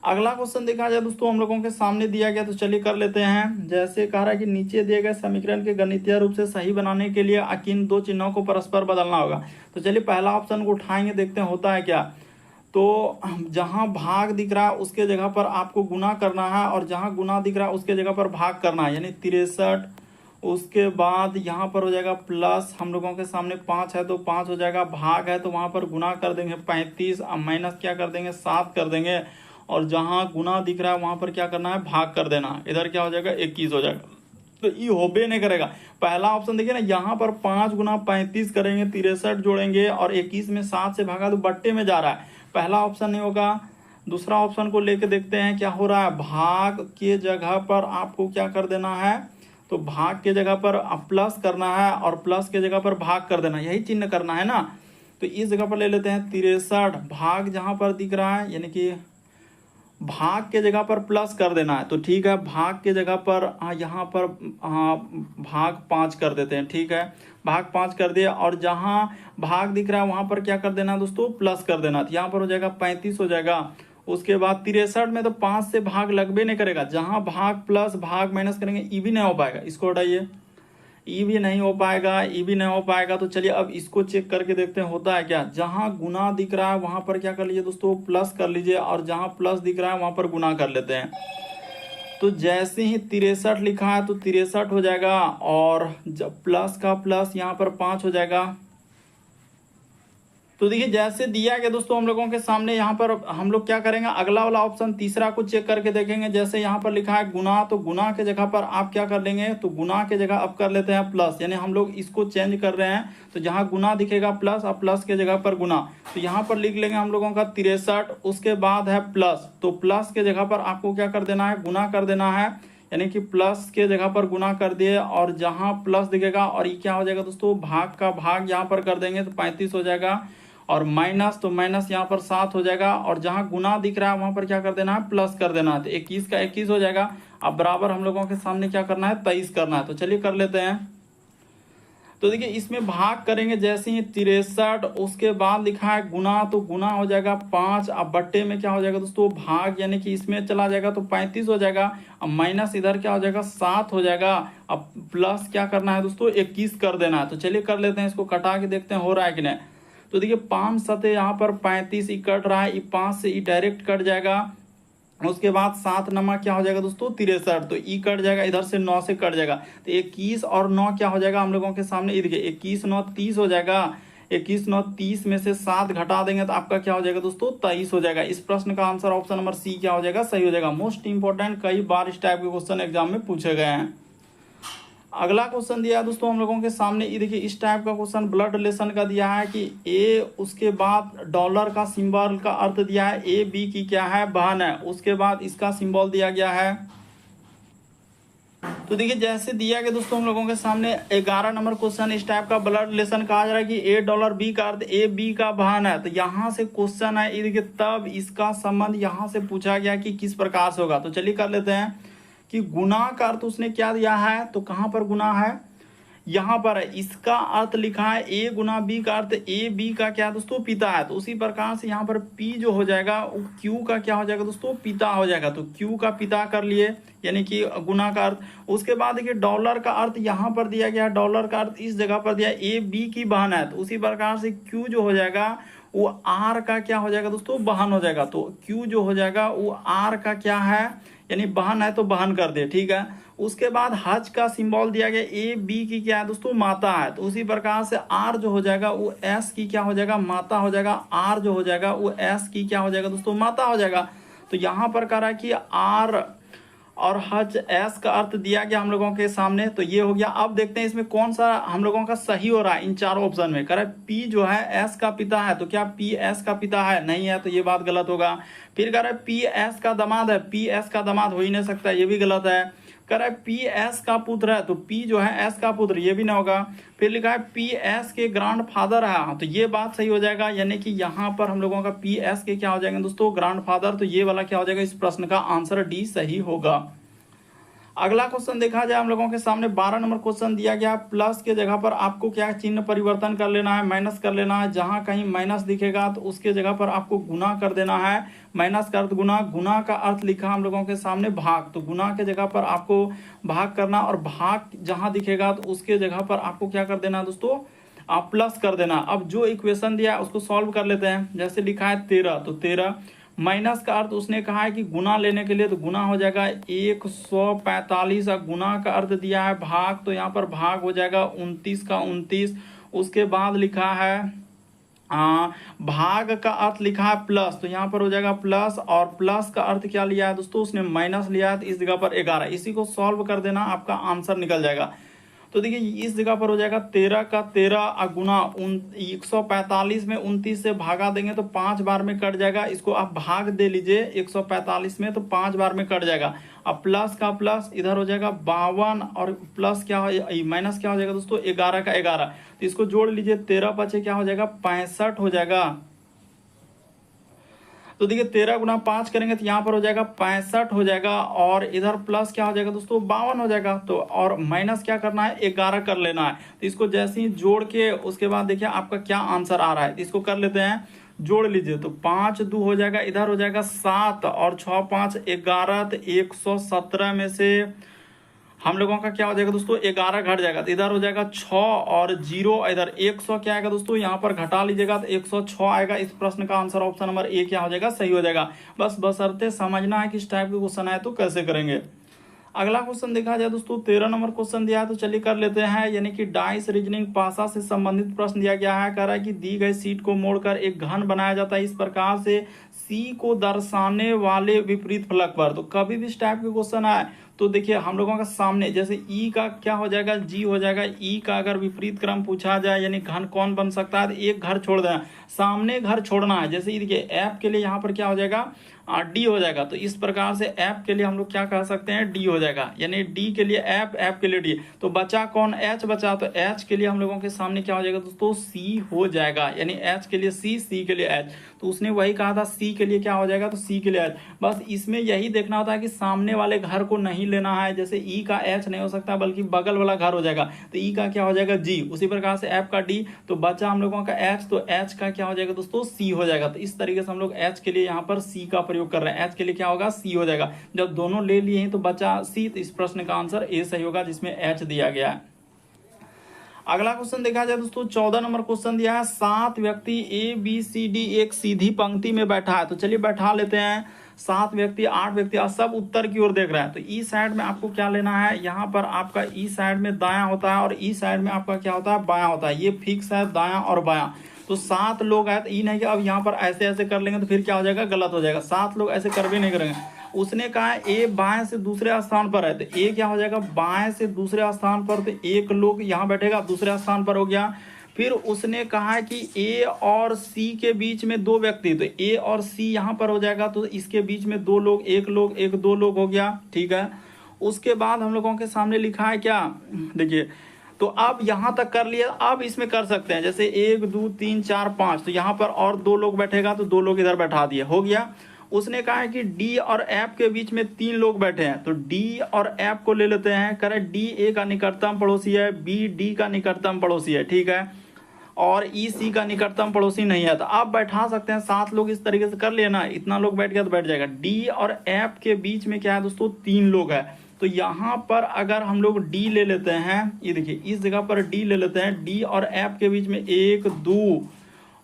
अगला क्वेश्चन देखा जाए दोस्तों, हम लोगों के सामने दिया गया, तो चलिए कर लेते हैं। जैसे कह रहा है कि नीचे दिए गए समीकरण के गणितीय रूप से सही बनाने के लिए किन दो चिन्हों को परस्पर बदलना होगा। तो चलिए पहला ऑप्शन को उठाएंगे, देखते हैं होता है क्या। तो जहां भाग दिख रहा है उसके जगह पर आपको गुना करना है, और जहां गुना दिख रहा है उसके जगह पर भाग करना है, यानी 63। उसके बाद यहाँ पर हो जाएगा प्लस, हम लोगों के सामने 5 है तो 5 हो जाएगा, भाग है तो वहां पर गुना कर देंगे 35, अब माइनस क्या कर देंगे 7 कर देंगे, और जहां गुना दिख रहा है वहां पर क्या करना है भाग कर देना, इधर क्या हो जाएगा 21 हो जाएगा। तो ये होबे नहीं करेगा। पहला ऑप्शन देखिए ना, यहाँ पर 5 गुना 35 करेंगे, 63 जोड़ेंगे और 21 में 7 से भागा तो बट्टे में जा रहा है, पहला ऑप्शन नहीं होगा। दूसरा ऑप्शन को लेके देखते हैं क्या हो रहा है। भाग के जगह पर आपको क्या कर देना है, तो भाग के जगह पर प्लस करना है और प्लस के जगह पर भाग कर देना, यही चिन्ह करना है ना। तो इस जगह पर ले लेते हैं 63, भाग जहां पर दिख रहा है यानी कि भाग के जगह पर प्लस कर देना है, तो ठीक है, भाग के जगह पर यहाँ पर भाग 5 कर देते हैं, ठीक है, भाग 5 कर दिया, और जहां भाग दिख रहा है वहां पर क्या कर देना दोस्तों प्लस कर देना, तो यहाँ पर हो जाएगा 35 हो जाएगा। उसके बाद 63 में तो 5 से भाग लगबे नहीं करेगा, जहां भाग प्लस भाग माइनस करेंगे ई भी नहीं हो पाएगा, इसको हटाइए, ई भी नहीं हो पाएगा, ई भी नहीं हो पाएगा। तो चलिए अब इसको चेक करके देखते हैं होता है क्या। जहां गुना दिख रहा है वहां पर क्या कर लीजिए दोस्तों प्लस कर लीजिए, और जहां प्लस दिख रहा है वहां पर गुना कर लेते हैं। तो जैसे ही 63 लिखा है तो 63 हो जाएगा, और जब प्लस का प्लस यहाँ पर 5 हो जाएगा। तो देखिए जैसे दिया गया दोस्तों हम लोगों के सामने, यहाँ पर हम लोग क्या करेंगे, अगला वाला ऑप्शन तीसरा को चेक करके देखेंगे। जैसे यहाँ पर लिखा है गुना, तो गुना के जगह पर आप क्या कर लेंगे, तो गुना के जगह अब कर लेते हैं प्लस, यानी हम लोग इसको चेंज कर रहे हैं। तो जहाँ गुना दिखेगा प्लस, अब प्लस के जगह पर गुना, तो यहाँ पर लिख लेंगे हम लोगों का 63, उसके बाद है प्लस, तो प्लस के जगह पर आपको क्या कर देना है, गुना कर देना है, यानी कि प्लस के जगह पर गुना कर दिए, और जहां प्लस दिखेगा और ये क्या हो जाएगा दोस्तों भाग का भाग यहाँ पर कर देंगे तो 35 हो जाएगा, और माइनस, तो माइनस यहाँ पर 7 हो जाएगा, और जहां गुना दिख रहा है वहां पर क्या कर देना है प्लस कर देना है, तो 21 का 21 हो जाएगा। अब बराबर हम लोगों के सामने क्या करना है 23 करना है, तो चलिए कर लेते हैं। तो देखिए इसमें भाग करेंगे जैसे ही 63, उसके बाद लिखा है गुना, तो गुना हो जाएगा 5, अब बट्टे में क्या हो जाएगा दोस्तों भाग, यानी कि इसमें चला जाएगा तो 35 हो जाएगा, अब माइनस इधर क्या हो जाएगा 7 हो जाएगा, अब प्लस क्या करना है दोस्तों 21 कर देना है। तो चलिए कर लेते हैं, इसको कटा के देखते हैं हो रहा है कि नहीं। तो देखिए 5 सते यहाँ पर 35 ही कट रहा है, 5 से डायरेक्ट कट जाएगा, उसके बाद 7 नमा क्या हो जाएगा दोस्तों 63, तो ई कट जाएगा, इधर से 9 से कट जाएगा, तो 21 और 9 क्या हो जाएगा हम लोगों के सामने, ये देखिए 21 9 30 हो जाएगा, 21 9 30 में से 7 घटा देंगे तो आपका क्या हो जाएगा दोस्तों 23 हो जाएगा। इस प्रश्न का आंसर ऑप्शन नंबर सी क्या हो जाएगा, सही हो जाएगा। मोस्ट इंपॉर्टेंट, कई बार इस टाइप के क्वेश्चन एग्जाम में पूछे गए हैं। अगला क्वेश्चन दिया है दोस्तों हम लोगों के सामने, ये देखिए इस टाइप का क्वेश्चन ब्लड रिलेशन का दिया है कि ए, उसके बाद डॉलर का सिंबल का अर्थ दिया है, ए बी की क्या है बहन है, उसके बाद इसका सिंबल दिया गया है। तो देखिए जैसे दिया गया दोस्तों हम लोगों के सामने 11 नंबर क्वेश्चन, इस टाइप का ब्लड रिलेशन कहा जा रहा है कि ए डॉलर बी का अर्थ ए बी का बहन है। तो यहाँ से क्वेश्चन है, ये देखिए तब इसका संबंध यहाँ से पूछा गया कि किस प्रकार से होगा। तो चलिए कर लेते हैं कि गुना का अर्थ उसने क्या दिया है, तो कहां पर गुना है, यहां पर है, इसका अर्थ लिखा है ए गुना बी का अर्थ ए बी का क्या दोस्तों पिता है, तो उसी प्रकार से यहाँ पर पी जो हो जाएगा वो क्यू का क्या हो जाएगा दोस्तों पिता हो जाएगा, तो क्यू का पिता कर लिए, यानी कि गुना का अर्थ। उसके बाद देखिए डॉलर का अर्थ यहाँ पर दिया गया, डॉलर का अर्थ इस जगह पर दिया ए बी की बहन है, तो उसी प्रकार से क्यू जो हो जाएगा वो आर का क्या हो जाएगा दोस्तों बहन हो जाएगा, तो क्यू जो हो जाएगा वो आर का क्या है, यानी बहन है तो बहन कर दे, ठीक है। उसके बाद हज का सिंबल दिया गया, ए बी की क्या है दोस्तों माता है, तो उसी प्रकार से आर जो हो जाएगा वो एस की क्या हो जाएगा माता हो जाएगा, आर जो हो जाएगा वो एस की क्या हो जाएगा दोस्तों माता हो जाएगा। तो यहाँ पर कह रहा है कि आर और हज एस का अर्थ दिया गया हम लोगों के सामने, तो ये हो गया। अब देखते हैं इसमें कौन सा हम लोगों का सही हो रहा है इन चारों ऑप्शन में। कह रहा है पी जो है एस का पिता है, तो क्या पी एस का पिता है, नहीं है, तो ये बात गलत होगा। फिर कह रहा है पी एस का दामाद है, पी एस का दामाद हो ही नहीं सकता, ये भी गलत है। कह रहा है पी एस का पुत्र है, तो पी जो है एस का पुत्र, ये भी ना होगा। फिर लिखा है पी एस के ग्रैंड फादर है, तो ये बात सही हो जाएगा, यानी कि यहाँ पर हम लोगों का पी एस के क्या हो जाएंगे दोस्तों, ग्रैंड फादर, तो ये वाला क्या हो जाएगा, इस प्रश्न का आंसर डी सही होगा। अगला क्वेश्चन देखा जाए हम लोगों के सामने 12 नंबर क्वेश्चन दिया गया। प्लस के जगह पर आपको क्या चिन्ह परिवर्तन कर लेना है, माइनस कर लेना है। जहां कहीं माइनस दिखेगा तो उसके जगह पर आपको गुना कर देना है। माइनस का अर्थ गुना, गुना का अर्थ लिखा हम लोगों के सामने भाग, तो गुना के जगह पर आपको भाग करना, और भाग जहां दिखेगा तो उसके जगह पर आपको क्या कर देना दोस्तों, आप प्लस कर देना। अब जो इक्वेशन दिया है उसको सॉल्व कर लेते हैं। जैसे लिखा है 13, तो 13 माइनस का अर्थ उसने कहा है कि गुना लेने के लिए, तो गुना हो जाएगा 145, गुना का अर्थ दिया है भाग, तो यहाँ पर भाग हो जाएगा 29 का 29। उसके बाद लिखा है भाग का अर्थ लिखा है प्लस, तो यहाँ पर हो जाएगा प्लस, और प्लस का अर्थ क्या लिया है दोस्तों, उसने माइनस लिया है, तो इस जगह पर 11। इसी को सॉल्व कर देना, आपका आंसर निकल जाएगा। तो देखिए इस जगह पर हो जाएगा 13 का 13 गुना 145 में 29 से भागा देंगे तो 5 बार में कट जाएगा। इसको आप भाग दे लीजिए 145 में, तो 5 बार में कट जाएगा। अब प्लस का प्लस इधर हो जाएगा 52, और प्लस क्या हो, माइनस क्या हो जाएगा दोस्तों, 11 का 11, तो इसको जोड़ लीजिए, 13 बचे क्या हो जाएगा, 65 हो जाएगा। तो देखिए 13 गुना 5 करेंगे तो यहाँ पर हो जाएगा 65 हो जाएगा, और इधर प्लस क्या हो जाएगा दोस्तों, 52 हो जाएगा। तो और माइनस क्या करना है, 11 कर लेना है। तो इसको जैसे ही जोड़ के उसके बाद देखिए आपका क्या आंसर आ रहा है, इसको कर लेते हैं, जोड़ लीजिए, तो 5 2 हो जाएगा, इधर हो जाएगा 7, और 6 5 11, तो 117 में से हम लोगों का क्या हो जाएगा दोस्तों, 11 घट जाएगा, तो इधर हो जाएगा 6 और 0, इधर 100 क्या आएगा दोस्तों, यहाँ पर घटा लीजिएगा तो 106 आएगा। इस प्रश्न का आंसर ऑप्शन नंबर ए क्या हो जाएगा, सही हो जाएगा। बस बशर्ते समझना है किस टाइप के क्वेश्चन आए तो कैसे करेंगे। अगला क्वेश्चन देखा जाए दोस्तों 13 नंबर क्वेश्चन दिया है, तो चलिए कर लेते हैं। यानी कि डाइस रीजनिंग पासा से संबंधित प्रश्न दिया गया है। कह रहा है कि दी गई सीट को मोड़कर एक घन बनाया जाता है इस प्रकार से सी को दर्शाने वाले विपरीत फलक पर। तो कभी भी इस टाइप के क्वेश्चन आए तो देखिए हम लोगों का सामने जैसे ई का क्या हो जाएगा, जी हो जाएगा। ई का अगर विपरीत क्रम पूछा जाए यानी घन कौन बन सकता है, तो एक घर छोड़ देना, सामने घर छोड़ना है। जैसे देखिए एफ के लिए यहाँ पर क्या हो जाएगा, डी हो जाएगा। तो इस प्रकार से एफ के लिए हम लोग क्या कह सकते हैं, डी हो जाएगा। यानी डी के लिए एफ, एफ के लिए डी। तो बचा कौन, एच बचा, तो एच के लिए हम लोगों के सामने क्या हो जाएगा दोस्तों, सी हो जाएगा। यानी एच के लिए सी, सी के लिए एच। तो उसने वही कहा था सी के लिए क्या हो जाएगा, तो सी के लिए एच। बस इसमें यही देखना होता है कि सामने वाले घर को नहीं लेना है। जैसे ई का एच नहीं हो सकता बल्कि बगल वाला घर हो जाएगा, तो ई का क्या हो जाएगा, जी। उसी प्रकार से एफ का डी, तो बचा हम लोगों का एच, तो एच का क्या हो जाएगा दोस्तों, सी हो जाएगा। तो इस तरीके से हम लोग एच के लिए यहाँ पर सी का प्रयोग कर रहे हैं। एच के लिए क्या होगा, सी हो जाएगा। जब दोनों ले लिए हैं तो बचा सी, तो इस प्रश्न का आंसर ए सही होगा जिसमें एच दिया गया है। अगला क्वेश्चन देखा जाए दोस्तों 14 नंबर क्वेश्चन दिया है। 7 व्यक्ति ए बी सी डी एक सीधी पंक्ति में बैठा है। तो चलिए बैठा लेते हैं। 7 व्यक्ति 8 व्यक्ति सब उत्तर की ओर देख रहे हैं। तो ई साइड में आपको क्या लेना है, यहाँ पर आपका ई साइड में दायां होता है और ई साइड में आपका क्या होता है, बायां होता है। ये फिक्स है दायां और बायां। तो 7 लोग हैं, तो ई नहीं कि अब यहाँ पर ऐसे ऐसे कर लेंगे तो फिर क्या हो जाएगा, गलत हो जाएगा। 7 लोग ऐसे कर भी नहीं करेंगे। उसने कहा ए बाएं से दूसरे स्थान पर है, तो ए क्या हो जाएगा, बाएं से दूसरे स्थान पर। तो एक लोग यहाँ बैठेगा, दूसरे स्थान पर हो गया। फिर उसने कहा कि ए और सी के बीच में 2 व्यक्ति, तो ए और सी यहाँ पर हो जाएगा। तो इसके बीच में 2 लोग, एक लोग, एक 2 लोग हो गया, ठीक है। उसके बाद हम लोगों के सामने लिखा है क्या, देखिए। तो अब यहाँ तक कर लिया, अब इसमें कर सकते हैं जैसे 1 2 3 4 5। तो यहाँ पर और 2 लोग बैठेगा, तो 2 लोग इधर बैठा दिए, हो गया। उसने कहा है कि डी और एफ के बीच में 3 लोग बैठे हैं, तो डी और एफ को ले लेते हैं। कह रहे डी ए का निकटतम पड़ोसी है, बी डी का निकटतम पड़ोसी है, ठीक है, और ई सी का निकटतम पड़ोसी नहीं है। तो आप बैठा सकते हैं 7 लोग, इस तरीके से कर लेना। इतना लोग बैठ गया तो बैठ जाएगा। डी और एफ के बीच में क्या है दोस्तों, 3 लोग है। तो यहाँ पर अगर हम लोग डी ले लेते हैं, ये देखिए इस जगह पर डी ले लेते हैं। डी और एफ के बीच में 1 2,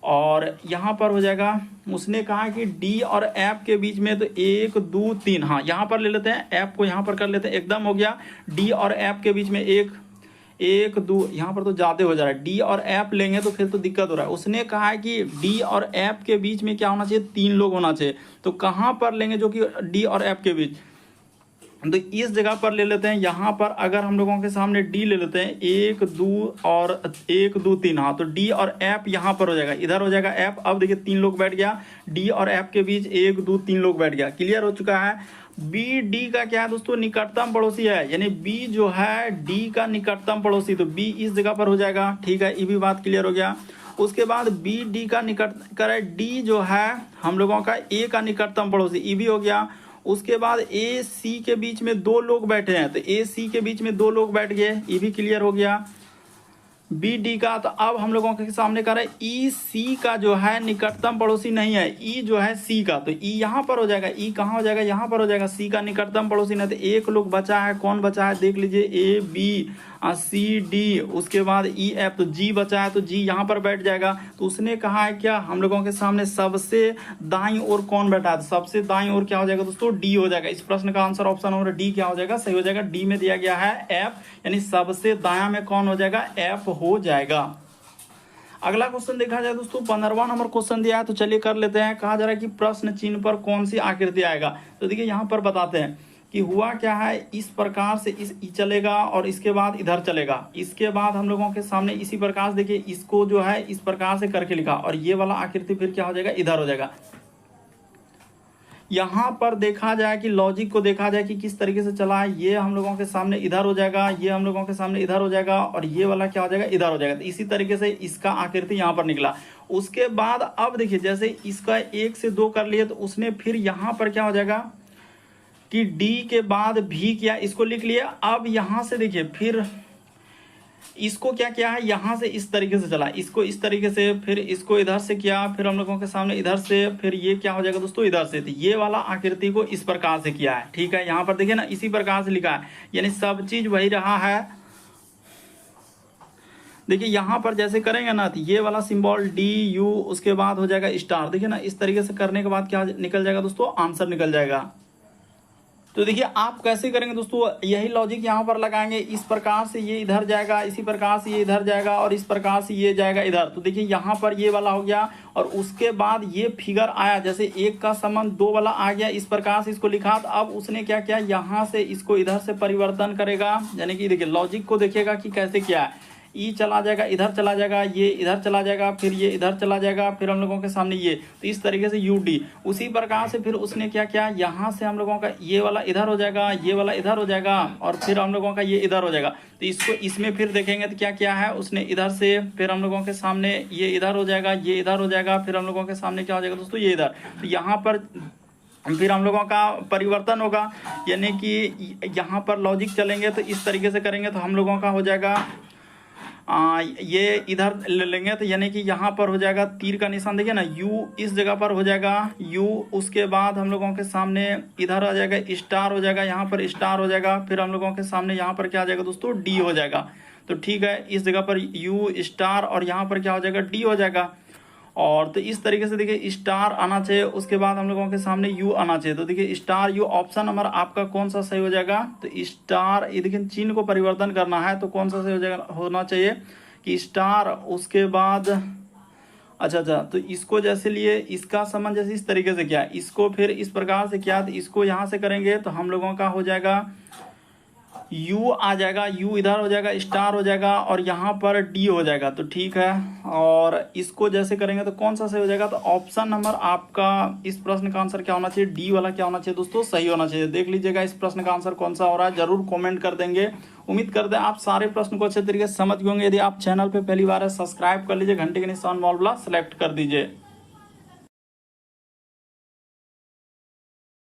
और यहाँ पर हो जाएगा, उसने कहा कि डी और एफ के बीच में तो 1 2 3। हाँ यहाँ पर ले लेते हैं, एफ को यहाँ पर कर लेते हैं, एकदम हो गया। डी और एफ के बीच में 1 2, यहाँ पर तो ज्यादा हो जा रहा है। डी और एफ लेंगे तो फिर तो दिक्कत हो रहा है। उसने कहा है कि डी और एफ के बीच में क्या होना चाहिए, 3 लोग होना चाहिए। तो कहाँ पर लेंगे जो कि डी और एफ के बीच, तो इस जगह पर ले लेते हैं। यहाँ पर अगर हम लोगों के सामने डी ले लेते हैं, 1 2 और 1 2 3। हाँ तो डी और एफ यहाँ पर हो जाएगा, इधर हो जाएगा एफ। अब देखिए 3 लोग बैठ गया, डी और एफ के बीच 1 2 3 लोग बैठ गया, क्लियर हो चुका है। बी डी का क्या है दोस्तों, निकटतम पड़ोसी है, यानी बी जो है डी का निकटतम पड़ोसी, तो बी इस जगह पर हो जाएगा। ठीक है, ये भी बात क्लियर हो गया। उसके बाद बी डी का निकट करे, डी जो है हम लोगों का ए का निकटतम पड़ोसी, ये भी हो गया। उसके बाद ए सी के बीच में दो लोग बैठे हैं, तो ए सी के बीच में दो लोग बैठ गए, ये भी क्लियर हो गया। बी डी का, तो अब हम लोगों के सामने कर रहे हैं ई सी का जो है निकटतम पड़ोसी नहीं है, ई जो है सी का, तो ई यहाँ पर हो जाएगा, ई कहाँ हो जाएगा, यहाँ पर हो जाएगा, सी का निकटतम पड़ोसी नहीं। तो एक लोग बचा है, कौन बचा है देख लीजिए, ए बी सी डी, उसके बाद ई एफ, तो जी बचा है, तो जी यहाँ पर बैठ जाएगा। तो उसने कहा है क्या, हम लोगों के सामने सबसे दाईं ओर कौन बैठा है, तो सबसे दाईं ओर क्या हो जाएगा दोस्तों, डी हो जाएगा। इस प्रश्न का आंसर ऑप्शन नंबर डी क्या हो जाएगा, सही हो जाएगा। डी में दिया गया है एफ, यानी सबसे दायां में कौन हो जाएगा, एफ हो जाएगा। अगला क्वेश्चन देखा जाए दोस्तों, 15वां नंबर क्वेश्चन दिया है, तो चलिए कर लेते हैं। कहा जा रहा है कि प्रश्न चिन्ह पर कौन सी आकृति आएगा, तो देखिए यहाँ पर बताते हैं कि हुआ क्या है, इस प्रकार से इस चलेगा और इसके बाद इधर चलेगा, इसके बाद हम लोगों के सामने इसी प्रकार से देखिए इसको जो है इस प्रकार से करके लिखा, और ये वाला आकृति फिर क्या हो जाएगा, इधर हो जाएगा। यहाँ पर देखा जाए कि लॉजिक को देखा जाए कि किस तरीके से चला है, ये हम लोगों के सामने इधर हो जाएगा, ये हम लोगों के सामने इधर हो जाएगा, और ये वाला क्या हो जाएगा, इधर हो जाएगा। तो इसी तरीके से इसका आकृति यहाँ पर निकला। उसके बाद अब देखिए जैसे इसका 1 से 2 कर लिए, तो उसने फिर यहाँ पर क्या हो जाएगा कि D के बाद भी किया, इसको लिख लिया। अब यहां से देखिए फिर इसको क्या किया है, यहां से इस तरीके से चला, इसको इस तरीके से, फिर इसको इधर से किया, फिर हम लोगों के सामने इधर से, फिर ये क्या हो जाएगा दोस्तों, इधर से। तो ये वाला आकृति को इस प्रकार से किया है। ठीक है, यहां पर देखिए ना इसी प्रकार से लिखा है, यानी सब चीज वही रहा है। देखिए यहां पर जैसे करेंगे ना, तो ये वाला सिंबल डी यू, उसके बाद हो जाएगा स्टार। देखिए ना इस तरीके से करने के बाद क्या निकल जाएगा दोस्तों, आंसर निकल जाएगा। तो देखिए आप कैसे करेंगे दोस्तों, यही लॉजिक यहाँ पर लगाएंगे, इस प्रकार से ये इधर जाएगा, इसी प्रकार से ये इधर जाएगा, और इस प्रकार से ये जाएगा इधर। तो देखिए यहाँ पर ये वाला हो गया, और उसके बाद ये फिगर आया, जैसे 1 का संबंध 2 वाला आ गया, इस प्रकार से इसको लिखा। तो अब उसने क्या किया, यहाँ से इसको इधर से परिवर्तन करेगा, यानी कि देखिए लॉजिक को देखिएगा कि कैसे किया है। ई चला जाएगा, इधर चला जाएगा, ये इधर चला जाएगा, फिर ये इधर चला जाएगा, फिर हम लोगों के सामने ये, तो इस तरीके से यू डी। उसी प्रकार से फिर उसने क्या किया, यहाँ से हम लोगों का ये वाला इधर हो जाएगा, ये वाला इधर हो जाएगा, और फिर हम लोगों का ये इधर हो जाएगा। तो इसको इसमें फिर देखेंगे तो क्या किया है उसने, इधर से फिर हम लोगों के सामने ये इधर हो जाएगा, ये इधर हो जाएगा, फिर हम लोगों के सामने क्या हो जाएगा दोस्तों, ये इधर। तो यहाँ पर फिर हम लोगों का परिवर्तन होगा, यानी कि यहाँ पर लॉजिक चलेंगे तो इस तरीके से करेंगे, तो हम लोगों का हो जाएगा ये इधर ले लेंगे, तो यानी कि यहाँ पर हो जाएगा तीर का निशान, देखिए ना यू इस जगह पर हो जाएगा यू, उसके बाद हम लोगों के सामने इधर आ जाएगा स्टार हो जाएगा, यहाँ पर स्टार हो जाएगा, फिर हम लोगों के सामने यहाँ पर क्या आ जाएगा दोस्तों, डी हो जाएगा। तो ठीक है, इस जगह पर यू स्टार, और यहाँ पर क्या हो जाएगा, डी हो जाएगा। और तो इस तरीके से देखिए स्टार आना चाहिए, उसके बाद हम लोगों के सामने यू आना चाहिए। तो देखिए स्टार यू, ऑप्शन नंबर आपका कौन सा सही हो जाएगा, तो स्टार, ये देखिए चिन्ह को परिवर्तन करना है, तो कौन सा सही हो जाएगा, होना चाहिए कि स्टार, उसके बाद अच्छा, तो इसको जैसे लिए, इसका संबंध जैसे इस तरीके से किया, इसको फिर इस प्रकार से किया, तो इसको यहाँ से करेंगे तो हम लोगों का हो जाएगा यू आ जाएगा, यू इधर हो जाएगा, स्टार हो जाएगा, और यहाँ पर डी हो जाएगा। तो ठीक है, और इसको जैसे करेंगे तो कौन सा सही हो जाएगा, तो ऑप्शन नंबर आपका इस प्रश्न का आंसर क्या होना चाहिए, डी वाला क्या होना चाहिए दोस्तों, सही होना चाहिए। देख लीजिएगा इस प्रश्न का आंसर कौन सा हो रहा है, जरूर कमेंट कर देंगे। उम्मीद करते हैं आप सारे प्रश्न को अच्छे तरीके से समझ गए होंगे। यदि आप चैनल पर पहली बार है, सब्सक्राइब कर लीजिए, घंटे के निशान वाला सेलेक्ट कर दीजिए।